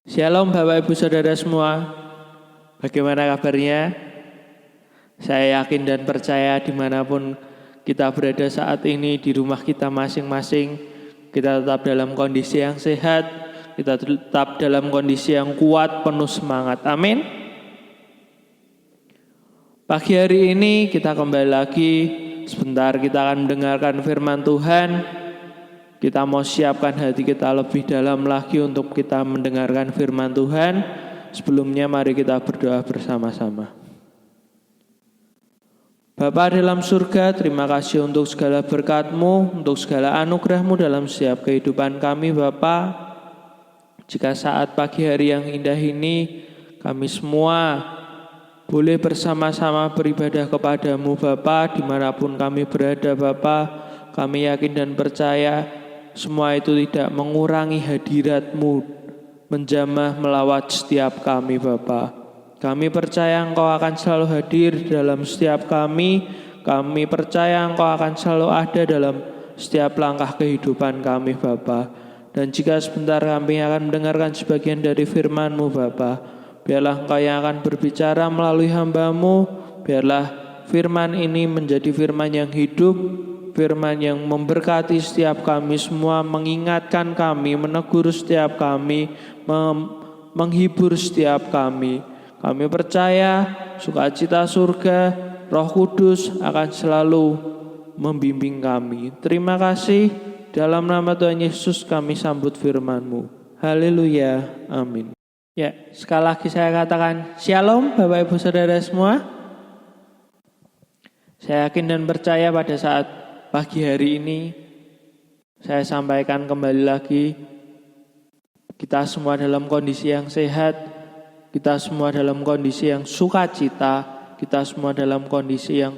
Shalom Bapak Ibu Saudara semua. Bagaimana kabarnya? Saya yakin dan percaya dimanapun kita berada saat ini, di rumah kita masing-masing, kita tetap dalam kondisi yang sehat, kita tetap dalam kondisi yang kuat, penuh semangat. Amin. Pagi hari ini kita kembali lagi. Sebentar kita akan mendengarkan firman Tuhan. Kita mau siapkan hati kita lebih dalam lagi untuk kita mendengarkan firman Tuhan. Sebelumnya mari kita berdoa bersama-sama. Bapa dalam surga, terima kasih untuk segala berkat-Mu, untuk segala anugerah-Mu dalam setiap kehidupan kami Bapa. Jika saat pagi hari yang indah ini, kami semua boleh bersama-sama beribadah kepada-Mu Bapa, dimanapun kami berada Bapa, kami yakin dan percaya semua itu tidak mengurangi hadirat-Mu menjamah melawat setiap kami Bapa. Kami percaya Engkau akan selalu hadir dalam setiap kami. Kami percaya Engkau akan selalu ada dalam setiap langkah kehidupan kami Bapa. Dan jika sebentar kami akan mendengarkan sebagian dari firman-Mu Bapa, biarlah Engkau yang akan berbicara melalui hamba-Mu. Biarlah firman ini menjadi firman yang hidup, firman yang memberkati setiap kami semua, mengingatkan kami, menegur setiap kami, menghibur setiap kami. Kami percaya sukacita surga, Roh Kudus akan selalu membimbing kami. Terima kasih, dalam nama Tuhan Yesus kami sambut firman-Mu. Haleluya, amin. Ya, sekali lagi saya katakan Shalom Bapak Ibu Saudara semua. Saya yakin dan percaya pada saat pagi hari ini saya sampaikan kembali lagi, kita semua dalam kondisi yang sehat, kita semua dalam kondisi yang sukacita, kita semua dalam kondisi yang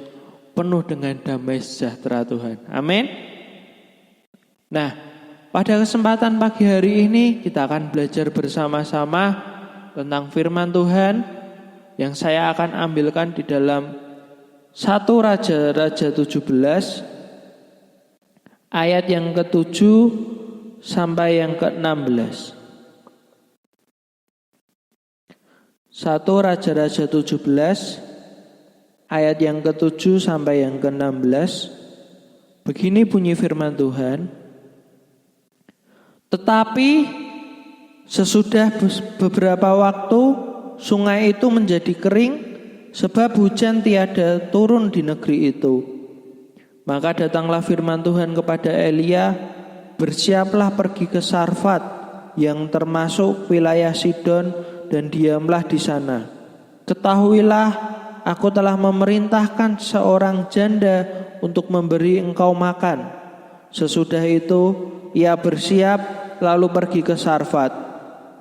penuh dengan damai sejahtera Tuhan. Amin. Nah, pada kesempatan pagi hari ini kita akan belajar bersama-sama tentang firman Tuhan yang saya akan ambilkan di dalam 1 Raja-Raja 17 ayat yang ke-7 sampai yang ke-16. 1 Raja-Raja 17 ayat yang ke-7 sampai yang ke-16. Begini bunyi firman Tuhan. Tetapi sesudah beberapa waktu sungai itu menjadi kering, sebab hujan tiada turun di negeri itu. Maka datanglah firman Tuhan kepada Elia, bersiaplah pergi ke Sarfat yang termasuk wilayah Sidon, dan diamlah di sana. Ketahuilah, aku telah memerintahkan seorang janda untuk memberi engkau makan. Sesudah itu ia bersiap lalu pergi ke Sarfat.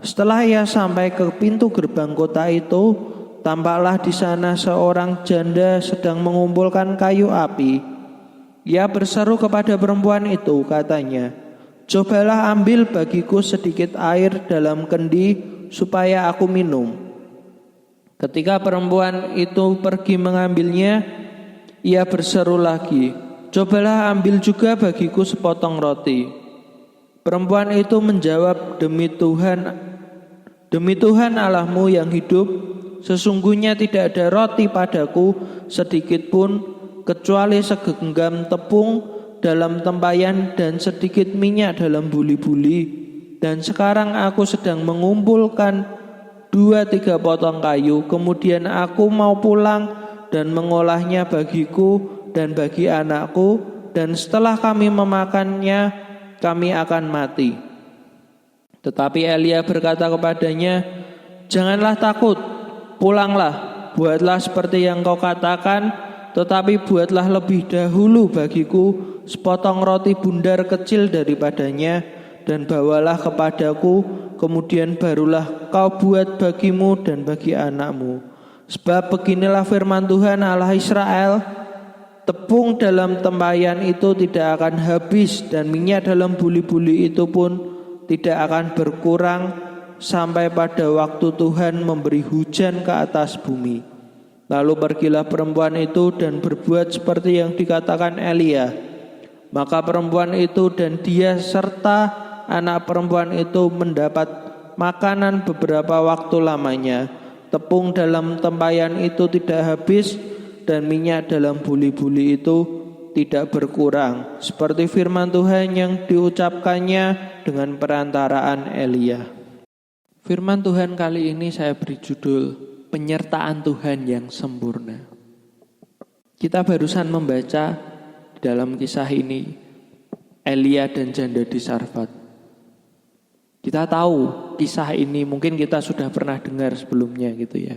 Setelah ia sampai ke pintu gerbang kota itu, tampaklah di sana seorang janda sedang mengumpulkan kayu api. Ia berseru kepada perempuan itu, katanya, cobalah ambil bagiku sedikit air dalam kendi supaya aku minum. Ketika perempuan itu pergi mengambilnya, ia berseru lagi, cobalah ambil juga bagiku sepotong roti. Perempuan itu menjawab, demi Tuhan Allahmu yang hidup, sesungguhnya tidak ada roti padaku sedikit pun, kecuali segenggam tepung dalam tempayan dan sedikit minyak dalam buli-buli. Dan sekarang aku sedang mengumpulkan 2-3 potong kayu. Kemudian aku mau pulang dan mengolahnya bagiku dan bagi anakku. Dan setelah kami memakannya, kami akan mati. Tetapi Elia berkata kepadanya, janganlah takut, pulanglah, buatlah seperti yang kau katakan, tetapi buatlah lebih dahulu bagiku sepotong roti bundar kecil daripadanya, dan bawalah kepadaku, kemudian barulah kau buat bagimu dan bagi anakmu. Sebab beginilah firman Tuhan Allah Israel, tepung dalam tempayan itu tidak akan habis, dan minyak dalam buli-buli itu pun tidak akan berkurang sampai pada waktu Tuhan memberi hujan ke atas bumi. Lalu pergilah perempuan itu dan berbuat seperti yang dikatakan Elia. Maka perempuan itu dan dia serta anak perempuan itu mendapat makanan beberapa waktu lamanya. Tepung dalam tempayan itu tidak habis dan minyak dalam buli-buli itu tidak berkurang. Seperti firman Tuhan yang diucapkannya dengan perantaraan Elia. Firman Tuhan kali ini saya beri judul penyertaan Tuhan yang sempurna. Kita barusan membaca di dalam kisah ini Elia dan janda di Sarfat. Kita tahu kisah ini mungkin kita sudah pernah dengar sebelumnya gitu ya.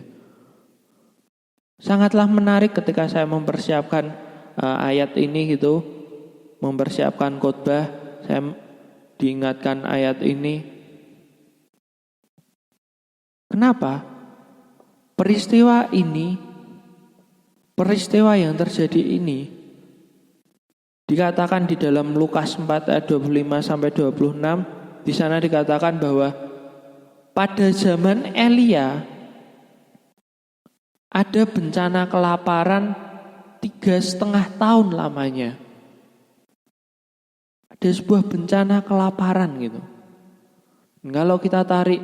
Sangatlah menarik ketika saya mempersiapkan ayat ini gitu, mempersiapkan khotbah, saya diingatkan ayat ini. Kenapa? Peristiwa yang terjadi ini dikatakan di dalam Lukas 4 ayat 25 sampai 26, di sana dikatakan bahwa pada zaman Elia ada bencana kelaparan 3,5 tahun lamanya. Ada sebuah bencana kelaparan gitu. Kalau kita tarik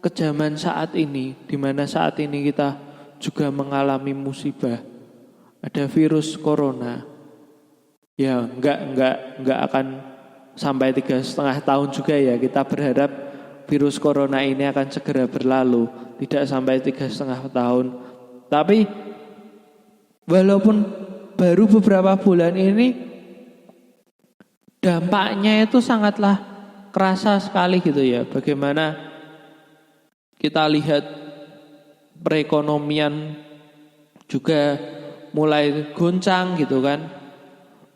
ke zaman saat ini, di mana saat ini kita juga mengalami musibah, ada virus corona, ya enggak akan sampai 3,5 tahun juga ya. Kita berharap virus corona ini akan segera berlalu, tidak sampai 3,5 tahun. Tapi walaupun baru beberapa bulan ini, dampaknya itu sangatlah kerasa sekali gitu ya. Bagaimana kita lihat perekonomian juga mulai goncang gitu kan.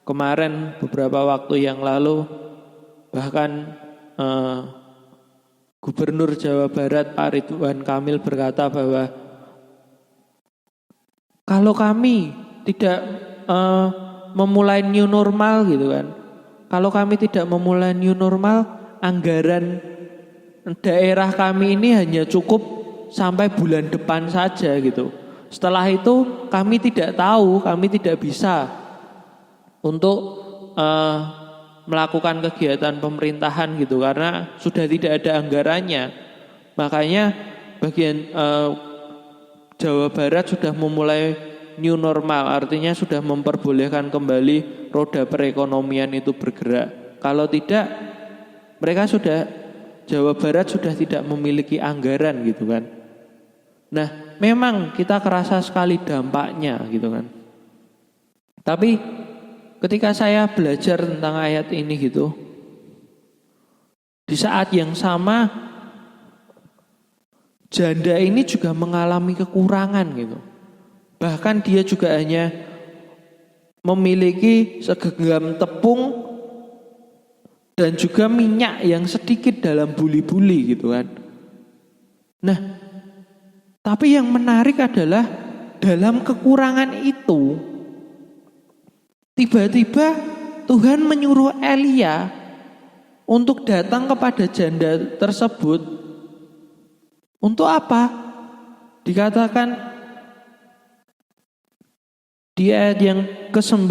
Kemarin beberapa waktu yang lalu bahkan Gubernur Jawa Barat Pak Ridwan Kamil berkata bahwa kalau kami tidak memulai new normal gitu kan, kalau kami tidak memulai new normal, anggaran daerah kami ini hanya cukup sampai bulan depan saja gitu. Setelah itu kami tidak tahu, kami tidak bisa untuk melakukan kegiatan pemerintahan gitu karena sudah tidak ada anggarannya. Makanya bagian Jawa Barat sudah memulai new normal, artinya sudah memperbolehkan kembali roda perekonomian itu bergerak. Kalau tidak, mereka Jawa Barat sudah tidak memiliki anggaran gitu kan. Nah, memang kita kerasa sekali dampaknya gitu kan. Tapi ketika saya belajar tentang ayat ini gitu, di saat yang sama janda ini juga mengalami kekurangan gitu. Bahkan dia juga hanya memiliki segenggam tepung dan juga minyak yang sedikit dalam buli-buli gitu kan. Nah, tapi yang menarik adalah dalam kekurangan itu tiba-tiba Tuhan menyuruh Elia untuk datang kepada janda tersebut. Untuk apa? Dikatakan di ayat yang ke-9,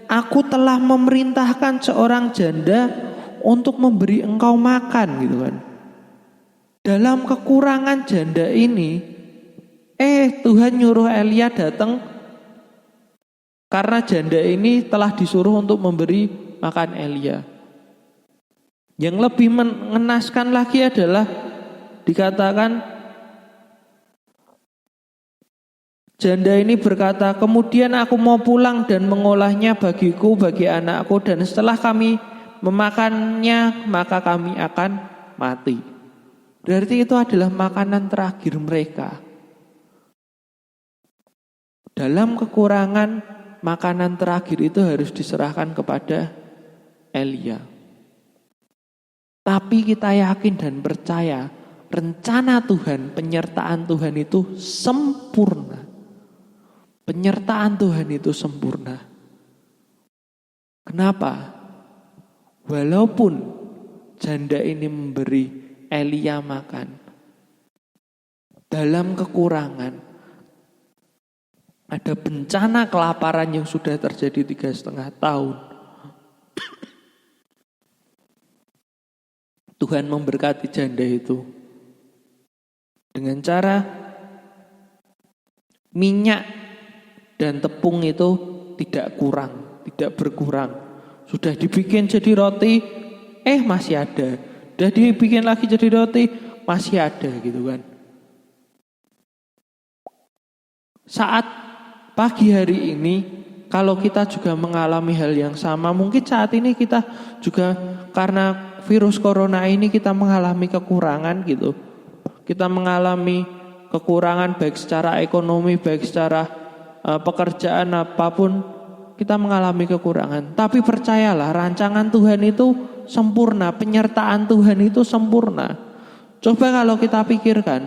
aku telah memerintahkan seorang janda untuk memberi engkau makan gitu kan. Dalam kekurangan janda ini, Tuhan nyuruh Elia datang karena janda ini telah disuruh untuk memberi makan Elia. Yang lebih mengenaskan lagi adalah dikatakan janda ini berkata, kemudian aku mau pulang dan mengolahnya bagiku, bagi anakku, dan setelah kami memakannya maka kami akan mati. Berarti itu adalah makanan terakhir mereka. Dalam kekurangan, makanan terakhir itu harus diserahkan kepada Elia. Tapi kita yakin dan percaya rencana Tuhan, penyertaan Tuhan itu sempurna. Penyertaan Tuhan itu sempurna. Kenapa? Walaupun janda ini memberi Elia makan, dalam kekurangan, ada bencana kelaparan yang sudah terjadi 3,5 tahun. Tuhan memberkati janda itu dengan cara minyak dan tepung itu tidak kurang, tidak berkurang. Sudah dibikin jadi roti, masih ada. Sudah dibikin lagi jadi roti, masih ada gitu kan. Saat pagi hari ini, kalau kita juga mengalami hal yang sama, mungkin saat ini kita juga karena virus corona ini kita mengalami kekurangan gitu. Kita mengalami kekurangan baik secara ekonomi, baik secara pekerjaan apapun, kita mengalami kekurangan. Tapi percayalah, rancangan Tuhan itu sempurna, penyertaan Tuhan itu sempurna. Coba kalau kita pikirkan,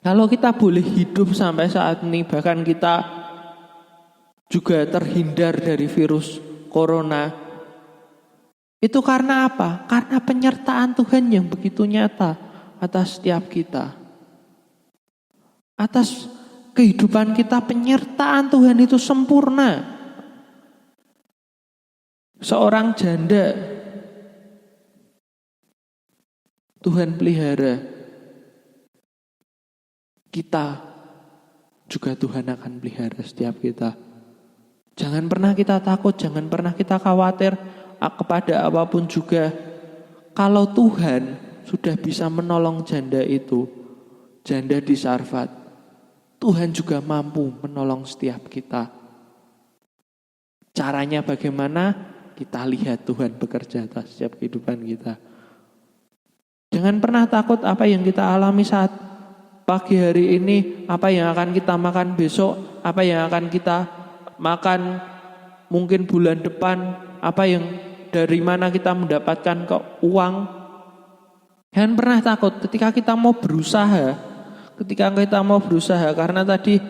kalau kita boleh hidup sampai saat ini, bahkan kita juga terhindar dari virus corona, itu karena apa? Karena penyertaan Tuhan yang begitu nyata atas setiap kita. Atas kehidupan kita, penyertaan Tuhan itu sempurna. Seorang janda Tuhan pelihara. Kita juga Tuhan akan pelihara setiap kita. Jangan pernah kita takut, jangan pernah kita khawatir kepada apapun juga. Kalau Tuhan sudah bisa menolong janda itu, janda di Sarfat, Tuhan juga mampu menolong setiap kita. Caranya bagaimana? Kita lihat Tuhan bekerja atas setiap kehidupan kita. Jangan pernah takut apa yang kita alami saat pagi hari ini, apa yang akan kita makan besok, apa yang akan kita makan mungkin bulan depan, apa yang dari mana kita mendapatkan uang. Jangan pernah takut ketika kita mau berusaha, karena tadi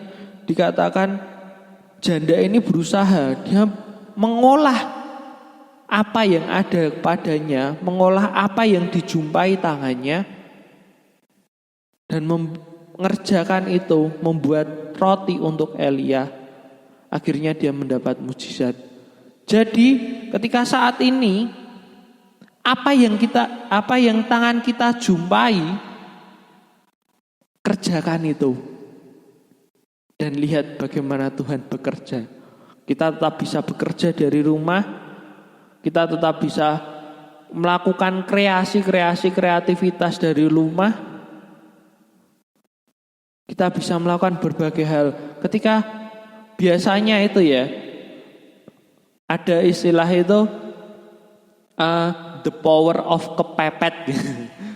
dikatakan janda ini berusaha, dia mengolah apa yang ada padanya, mengolah apa yang dijumpai tangannya, dan mengerjakan itu, membuat roti untuk Elia. Akhirnya dia mendapat mujizat. Jadi ketika saat ini apa yang tangan kita jumpai, kerjakan itu. Dan lihat bagaimana Tuhan bekerja. Kita tetap bisa bekerja dari rumah. Kita tetap bisa melakukan kreativitas dari rumah. Kita bisa melakukan berbagai hal. Ketika biasanya itu ya, ada istilah itu the power of kepepet.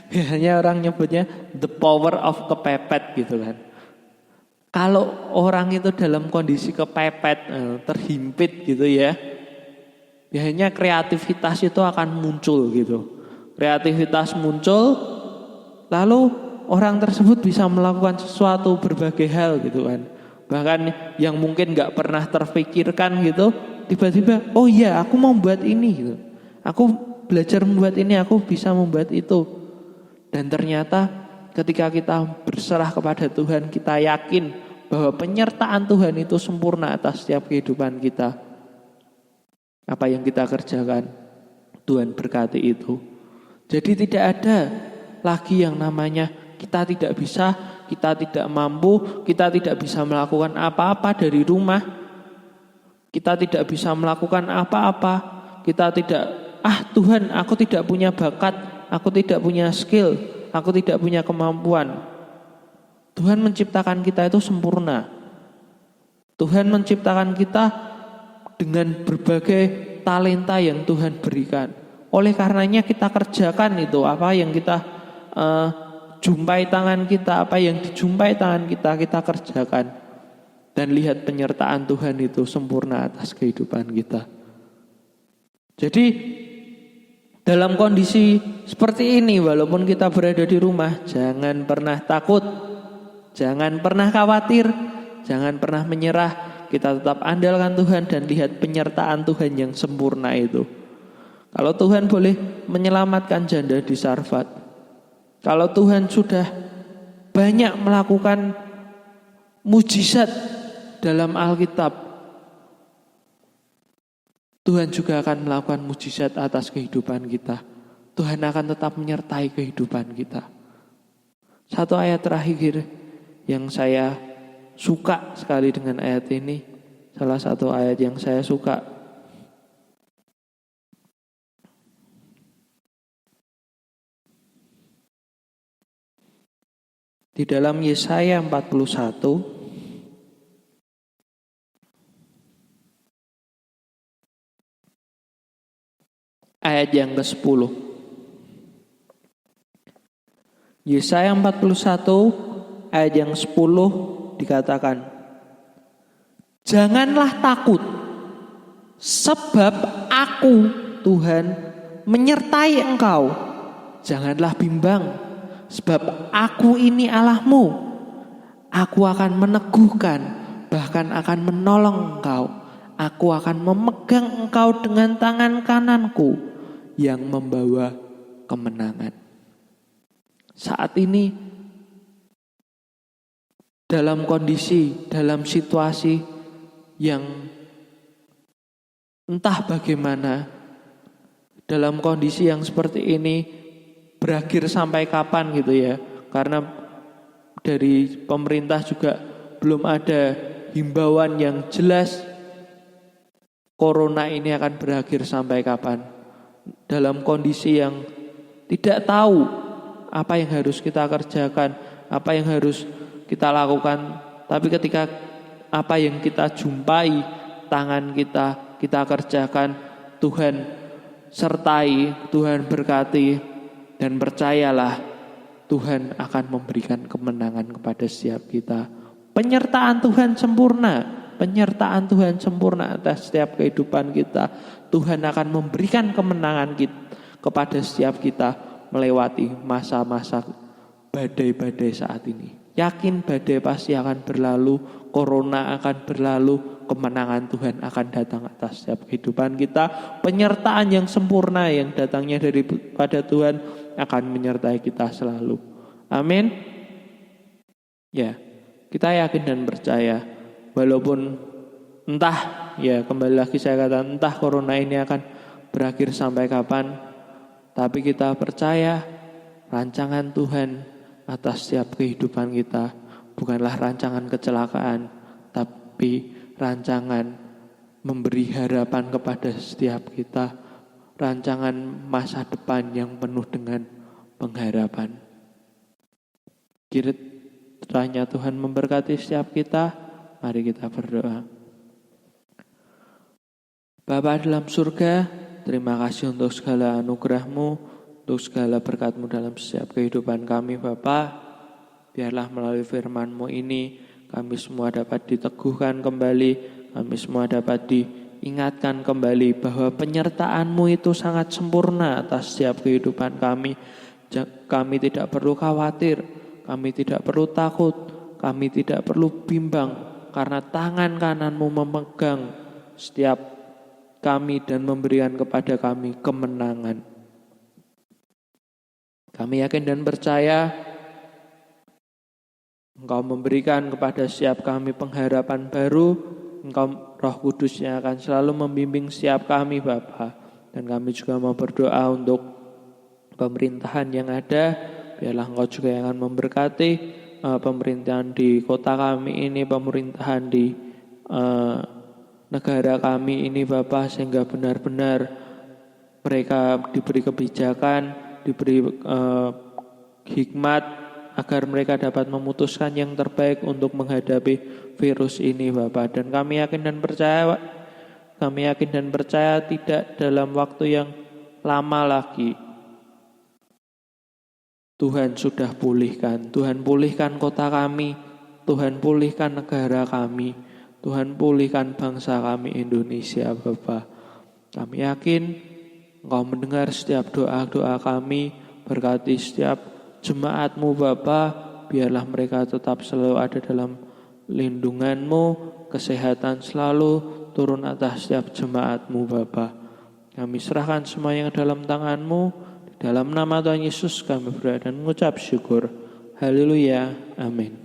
Biasanya orang nyebutnya the power of kepepet gitu kan. Kalau orang itu dalam kondisi kepepet, terhimpit gitu ya, biasanya kreativitas itu akan muncul gitu. Kreativitas muncul, lalu orang tersebut bisa melakukan sesuatu berbagai hal gitu kan. Bahkan yang mungkin gak pernah terpikirkan gitu, tiba-tiba, oh iya aku mau buat ini gitu. Aku belajar membuat ini, aku bisa membuat itu. Dan ternyata ketika kita berserah kepada Tuhan, kita yakin bahwa penyertaan Tuhan itu sempurna atas setiap kehidupan kita. Apa yang kita kerjakan, Tuhan berkati itu. Jadi tidak ada lagi yang namanya kita tidak bisa, kita tidak mampu, kita tidak bisa melakukan apa-apa dari rumah. Kita tidak bisa melakukan apa-apa. Kita tidak, Tuhan, aku tidak punya bakat, aku tidak punya skill, aku tidak punya kemampuan. Tuhan menciptakan kita itu sempurna. Tuhan menciptakan kita dengan berbagai talenta yang Tuhan berikan. Oleh karenanya kita kerjakan itu, apa yang kita jumpai tangan kita, apa yang dijumpai tangan kita, kita kerjakan. Dan lihat penyertaan Tuhan itu sempurna atas kehidupan kita. Jadi dalam kondisi seperti ini, walaupun kita berada di rumah, jangan pernah takut, jangan pernah khawatir, jangan pernah menyerah. Kita tetap andalkan Tuhan dan lihat penyertaan Tuhan yang sempurna itu. Kalau Tuhan boleh menyelamatkan janda di Sarfat, kalau Tuhan sudah banyak melakukan mujizat dalam Alkitab, Tuhan juga akan melakukan mujizat atas kehidupan kita. Tuhan akan tetap menyertai kehidupan kita. Satu ayat terakhir yang saya suka sekali dengan ayat ini, salah satu ayat yang saya suka. Di dalam Yesaya 41 ayat yang ke-10. Yesaya 41 ayat yang 10 dikatakan, "Janganlah takut, sebab aku Tuhan menyertai engkau. Janganlah bimbang, sebab aku ini Allahmu. Aku akan meneguhkan, bahkan akan menolong engkau. Aku akan memegang engkau dengan tangan kananku yang membawa kemenangan." Saat ini dalam kondisi, dalam situasi yang entah bagaimana, dalam kondisi yang seperti ini berakhir sampai kapan gitu ya. Karena dari pemerintah juga belum ada himbauan yang jelas corona ini akan berakhir sampai kapan. Dalam kondisi yang tidak tahu apa yang harus kita kerjakan, apa yang harus kita lakukan. Tapi ketika apa yang kita jumpai, tangan kita kerjakan, Tuhan sertai, Tuhan berkati, dan percayalah Tuhan akan memberikan kemenangan kepada setiap kita. Penyertaan Tuhan sempurna atas setiap kehidupan kita. Tuhan akan memberikan kemenangan kepada setiap kita melewati masa-masa badai-badai saat ini. Yakin badai pasti akan berlalu, corona akan berlalu, kemenangan Tuhan akan datang atas setiap kehidupan kita. Penyertaan yang sempurna yang datangnya daripada Tuhan akan menyertai kita selalu. Amin. Ya, kita yakin dan percaya, walaupun entah, ya kembali lagi saya katakan, entah corona ini akan berakhir sampai kapan, tapi kita percaya rancangan Tuhan atas setiap kehidupan kita bukanlah rancangan kecelakaan, tapi rancangan memberi harapan kepada setiap kita, rancangan masa depan yang penuh dengan pengharapan. Kiranya Tuhan memberkati setiap kita. Mari kita berdoa. Bapa dalam surga, terima kasih untuk segala anugerah-Mu, untuk segala berkat-Mu dalam setiap kehidupan kami, Bapa. Biarlah melalui firman-Mu ini, kami semua dapat diteguhkan kembali, kami semua dapat diingatkan kembali bahwa penyertaan-Mu itu sangat sempurna atas setiap kehidupan kami. Kami tidak perlu khawatir, kami tidak perlu takut, kami tidak perlu bimbang, karena tangan kanan-Mu memegang setiap kami dan memberikan kepada kami kemenangan. Kami yakin dan percaya Engkau memberikan kepada setiap kami pengharapan baru. Engkau Roh Kudus-Nya akan selalu membimbing setiap kami, Bapa. Dan kami juga mau berdoa untuk pemerintahan yang ada. Biarlah Engkau juga yang akan memberkati pemerintahan di kota kami ini, pemerintahan di negara kami ini, Bapa, sehingga benar-benar mereka diberi kebijakan, diberi hikmat, agar mereka dapat memutuskan yang terbaik untuk menghadapi virus ini, Bapa. Dan kami yakin dan percaya tidak dalam waktu yang lama lagi Tuhan sudah pulihkan. Tuhan pulihkan kota kami, Tuhan pulihkan negara kami, Tuhan pulihkan bangsa kami Indonesia, Bapa. Kami yakin Engkau mendengar setiap doa-doa kami, berkati setiap jemaat-Mu, Bapa. Biarlah mereka tetap selalu ada dalam lindungan-Mu, kesehatan selalu turun atas setiap jemaat-Mu, Bapa. Kami serahkan semua yang dalam tangan-Mu. Di dalam nama Tuhan Yesus kami berdoa dan mengucap syukur. Haleluya. Amin.